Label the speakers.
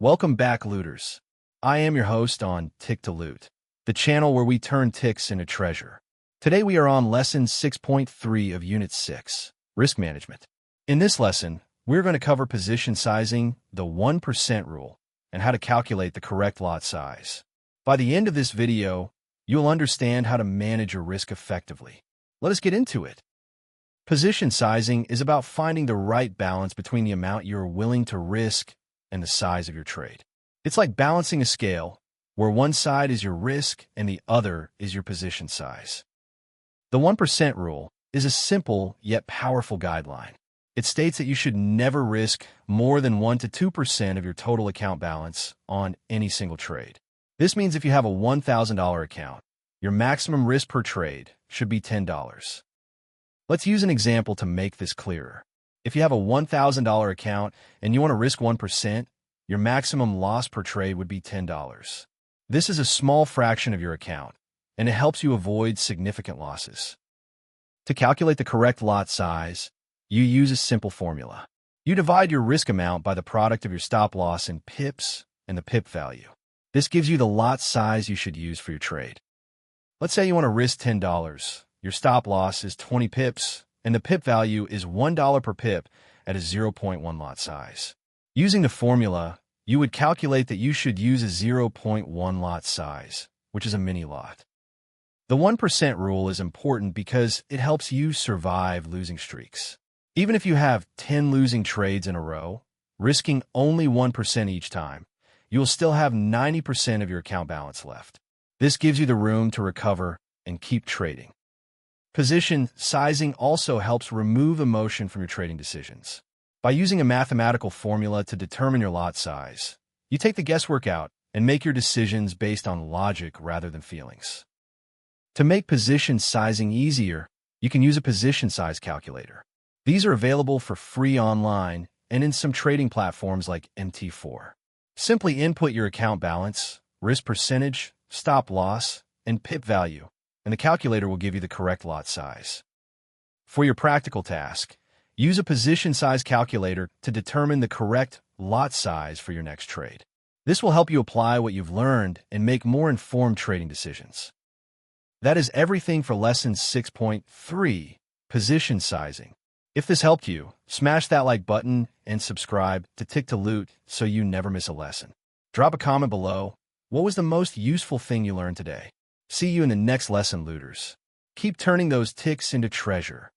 Speaker 1: Welcome back, looters. I am your host on Tick to Loot, the channel where we turn ticks into treasure. Today we are on Lesson 6.3 of Unit 6, Risk Management. In this lesson, we're going to cover position sizing, the 1% rule, and how to calculate the correct lot size. By the end of this video, you'll understand how to manage your risk effectively. Let us get into it. Position sizing is about finding the right balance between the amount you're willing to risk and the size of your trade. It's like balancing a scale, where one side is your risk and the other is your position size. The 1% rule is a simple yet powerful guideline. It states that you should never risk more than 1 to 2% of your total account balance on any single trade. This means if you have a $1,000 account, your maximum risk per trade should be $10. Let's use an example to make this clearer. If you have a $1,000 account and you want to risk 1%, your maximum loss per trade would be $10. This is a small fraction of your account, and it helps you avoid significant losses. To calculate the correct lot size, you use a simple formula. You divide your risk amount by the product of your stop loss in pips and the pip value. This gives you the lot size you should use for your trade. Let's say you want to risk $10. Your stop loss is 20 pips, and the pip value is $1 per pip at a 0.1 lot size. Using the formula, you would calculate that you should use a 0.1 lot size, which is a mini lot. The 1% rule is important because it helps you survive losing streaks. Even if you have 10 losing trades in a row, risking only 1% each time, you will still have 90% of your account balance left. This gives you the room to recover and keep trading. Position sizing also helps remove emotion from your trading decisions. By using a mathematical formula to determine your lot size, you take the guesswork out and make your decisions based on logic rather than feelings. To make position sizing easier, you can use a position size calculator. These are available for free online and in some trading platforms like MT4. Simply input your account balance, risk percentage, stop loss, and pip value, and the calculator will give you the correct lot size. For your practical task, use a position size calculator to determine the correct lot size for your next trade. This will help you apply what you've learned and make more informed trading decisions. That is everything for Lesson 6.3, Position Sizing. If this helped you, smash that like button and subscribe to Tick to Loot so you never miss a lesson. Drop a comment below. What was the most useful thing you learned today? See you in the next lesson, looters. Keep turning those ticks into treasure.